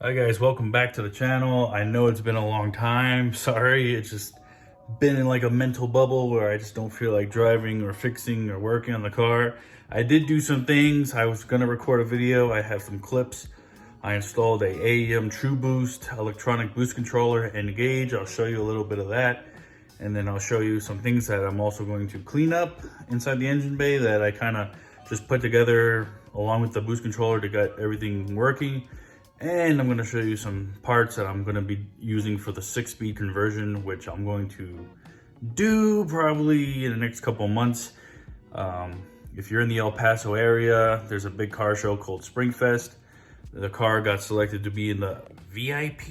Hi guys, welcome back to the channel. I know it's been a long time. Sorry, it's just been in like a mental bubble where I just don't feel like driving or fixing or working on the car. I did do some things. I was gonna record a video. I have some clips. I installed a AEM True Boost electronic boost controller and gauge. I'll show you a little bit of that. And then I'll show you some things that I'm also going to clean up inside the engine bay that I kind of just put together along with the boost controller to get everything working. And I'm going to show you some parts that I'm going to be using for the 6-speed conversion, which I'm going to do probably in the next couple of months. If you're in the El Paso area, there's a big car show called Springfest. The car got selected to be in the VIP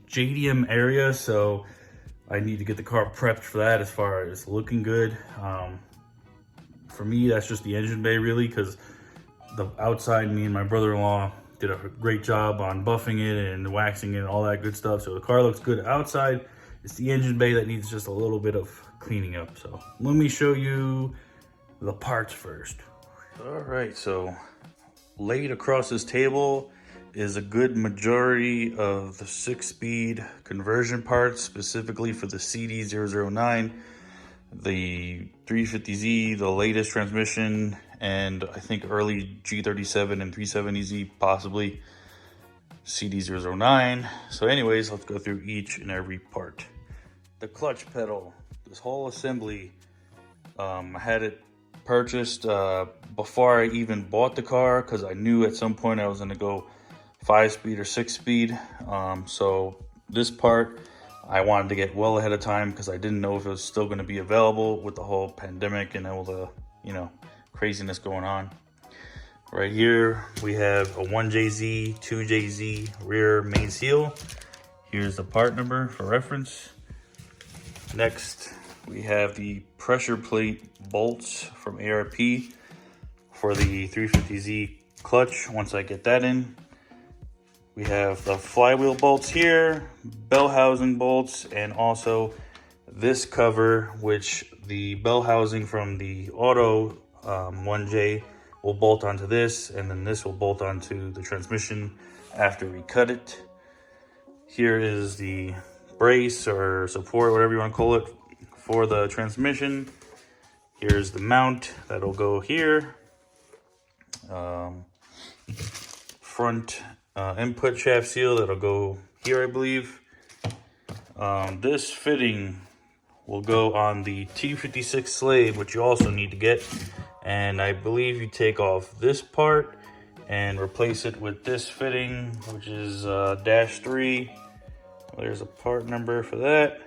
JDM area, so I need to get the car prepped for that as far as looking good. For me, that's just the engine bay really, because the outside, me and my brother-in-law did a great job on buffing it and waxing it and all that good stuff. So the car looks good outside. It's the engine bay that needs just a little bit of cleaning up. So let me show you the parts first. All right, so laid across this table is a good majority of the 6-speed conversion parts, specifically for the CD009, the 350Z, the latest transmission, and I think early G37 and 370Z, possibly CD009. So anyways, let's go through each and every part. The clutch pedal, this whole assembly, I had it purchased before I even bought the car, because I knew at some point I was going to go 5-speed or 6-speed. So this part I wanted to get well ahead of time, because I didn't know if it was still going to be available with the whole pandemic and all the, craziness going on. Right here we have a 1JZ, 2JZ rear main seal. Here's the part number for reference. Next we have the pressure plate bolts from ARP for the 350Z clutch. Once I get that in, we have the flywheel bolts here, bell housing bolts, and also this cover, which the bell housing from the auto 1J will bolt onto this, and then this will bolt onto the transmission after we cut it. Here is the brace or support, whatever you want to call it, for the transmission. Here's the mount that'll go here. Front input shaft seal that'll go here, I believe. This fitting will go on the T56 slave, which you also need to get. And I believe you take off this part and replace it with this fitting, which is -3. There's a part number for that.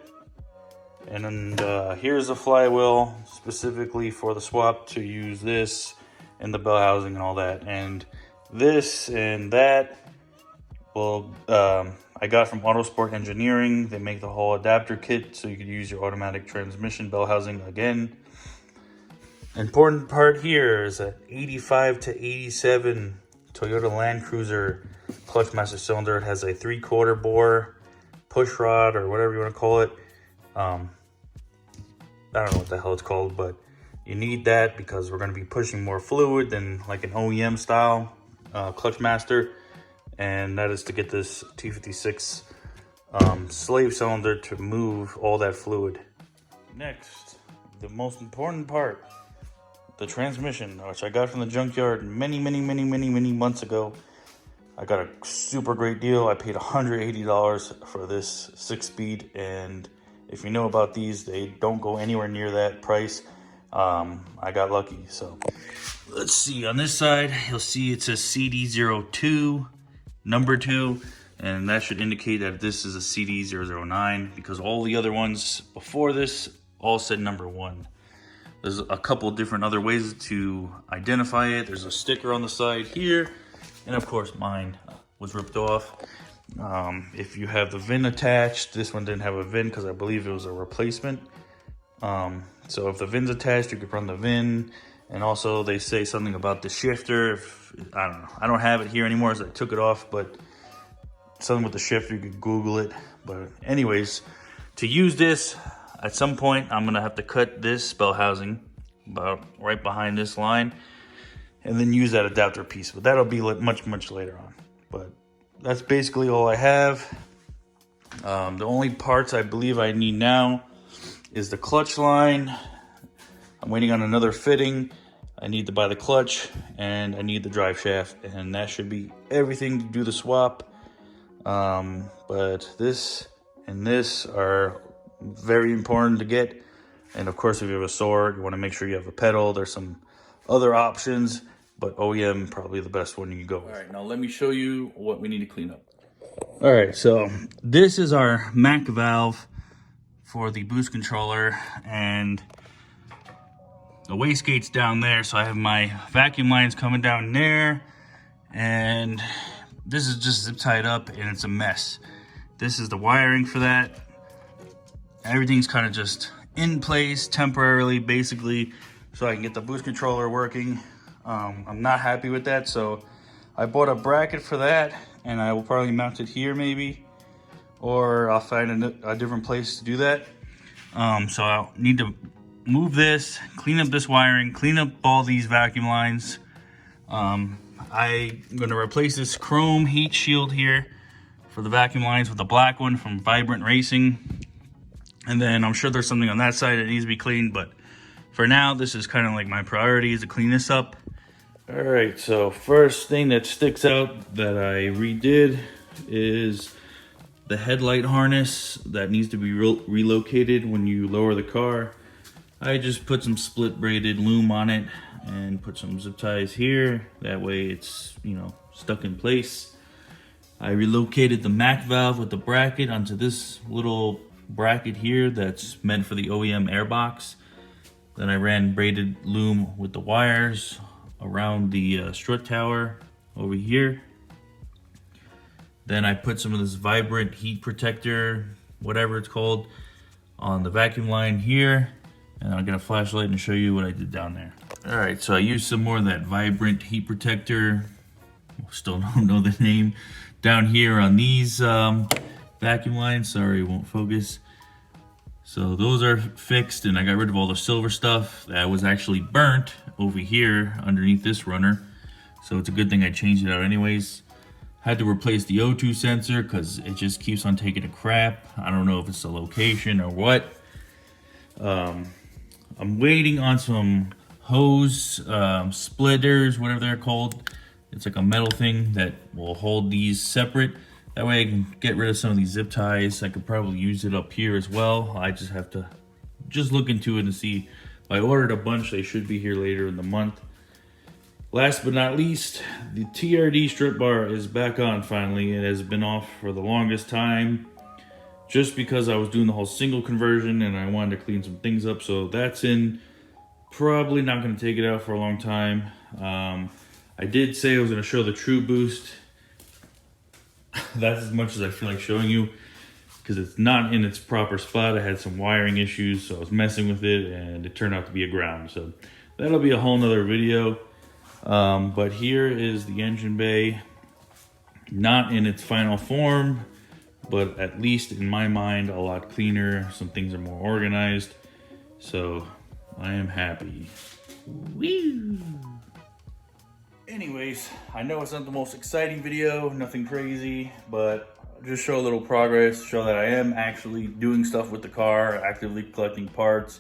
And then here's the flywheel specifically for the swap to use this and the bell housing and all that. And this and that, well, I got from Autosport Engineering. They make the whole adapter kit so you could use your automatic transmission bell housing again. Important part here is that 85 to 87 Toyota Land Cruiser clutch master cylinder. It has a 3/4 bore push rod, or whatever you want to call it. I don't know what the hell it's called, but you need that because we're going to be pushing more fluid than like an OEM style clutch master. And that is to get this T56 slave cylinder to move all that fluid. Next, the most important part, the transmission, which I got from the junkyard many months ago. I got a super great deal. I paid $180 for this 6-speed, and if you know about these, they don't go anywhere near that price. I got lucky. So let's see, on this side you'll see it says CD02 number 2, and that should indicate that this is a CD009, because all the other ones before this all said number 1. There's a couple different other ways to identify it. There's a sticker on the side here, and of course mine was ripped off. If you have the VIN attached, this one didn't have a VIN because I believe it was a replacement. So if the VIN's attached, you could run the VIN. And also they say something about the shifter. I don't know. I don't have it here anymore, so I took it off, but something with the shifter, you could Google it. But anyways, to use this, at some point, I'm gonna have to cut this bell housing about right behind this line and then use that adapter piece. But that'll be much later on. But that's basically all I have. The only parts I believe I need now is the clutch line. I'm waiting on another fitting. I need to buy the clutch and I need the drive shaft, and that should be everything to do the swap. But this and this are very important to get. And of course, if you have a Soarer, you want to make sure you have a pedal. There's some other options, but OEM probably the best one you can go with. All right, now let me show you what we need to clean up. All right, so this is our MAC valve for the boost controller, and the wastegate's down there. So I have my vacuum lines coming down there, and this is just zip tied up and it's a mess. This is the wiring for that. Everything's kind of just in place temporarily, basically, so I can get the boost controller working. I'm not happy with that, so I bought a bracket for that, and I will probably mount it here maybe, or I'll find a different place to do that. So I'll need to move this, clean up this wiring, clean up all these vacuum lines. I'm gonna replace this chrome heat shield here for the vacuum lines with the black one from Vibrant Racing. And then I'm sure there's something on that side that needs to be cleaned, but for now, this is kind of like my priority, is to clean this up. All right, so first thing that sticks out that I redid is the headlight harness that needs to be relocated when you lower the car. I just put some split braided loom on it and put some zip ties here. That way it's, you know, stuck in place. I relocated the MAC valve with the bracket onto this little bracket here that's meant for the OEM airbox. Then I ran braided loom with the wires around the strut tower over here. Then I put some of this Vibrant heat protector, whatever it's called, on the vacuum line here. And I'll get a flashlight and show you what I did down there. All right, so I used some more of that Vibrant heat protector, still don't know the name, down here on these vacuum lines. Sorry, it won't focus. So those are fixed, and I got rid of all the silver stuff that was actually burnt over here underneath this runner. So it's a good thing I changed it out anyways. Had to replace the O2 sensor because it just keeps on taking a crap. I don't know if it's the location or what. I'm waiting on some hose splitters, whatever they're called. It's like a metal thing that will hold these separate. That way I can get rid of some of these zip ties. I could probably use it up here as well. I just have to look into it and see. I ordered a bunch. They should be here later in the month. Last but not least, the TRD strip bar is back on finally. It has been off for the longest time, just because I was doing the whole single conversion and I wanted to clean some things up. So that's in. Probably not going to take it out for a long time. I did say I was going to show the True Boost. That's as much as I feel like showing you, because it's not in its proper spot. I had some wiring issues, so I was messing with it, and it turned out to be a ground. So that'll be a whole nother video. But here is the engine bay. Not in its final form, but at least in my mind, a lot cleaner. Some things are more organized. So I am happy. Woo! Anyways, I know it's not the most exciting video, nothing crazy, but just show a little progress, show that I am actually doing stuff with the car, actively collecting parts,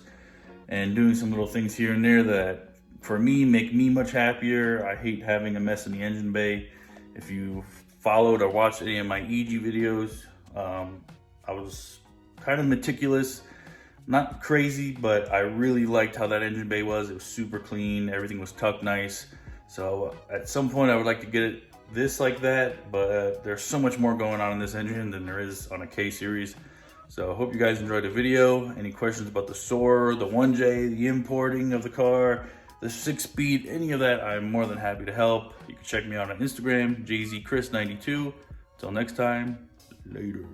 and doing some little things here and there that, for me, make me much happier. I hate having a mess in the engine bay. If you followed or watched any of my EG videos, I was kind of meticulous. Not crazy, but I really liked how that engine bay was. It was super clean, everything was tucked nice. So at some point I would like to get it this like that, but there's so much more going on in this engine than there is on a K series. So I hope you guys enjoyed the video. Any questions about the Soarer, the 1J, the importing of the car, the 6-speed, any of that, I'm more than happy to help. You can check me out on Instagram, JZChris92. Till next time, later.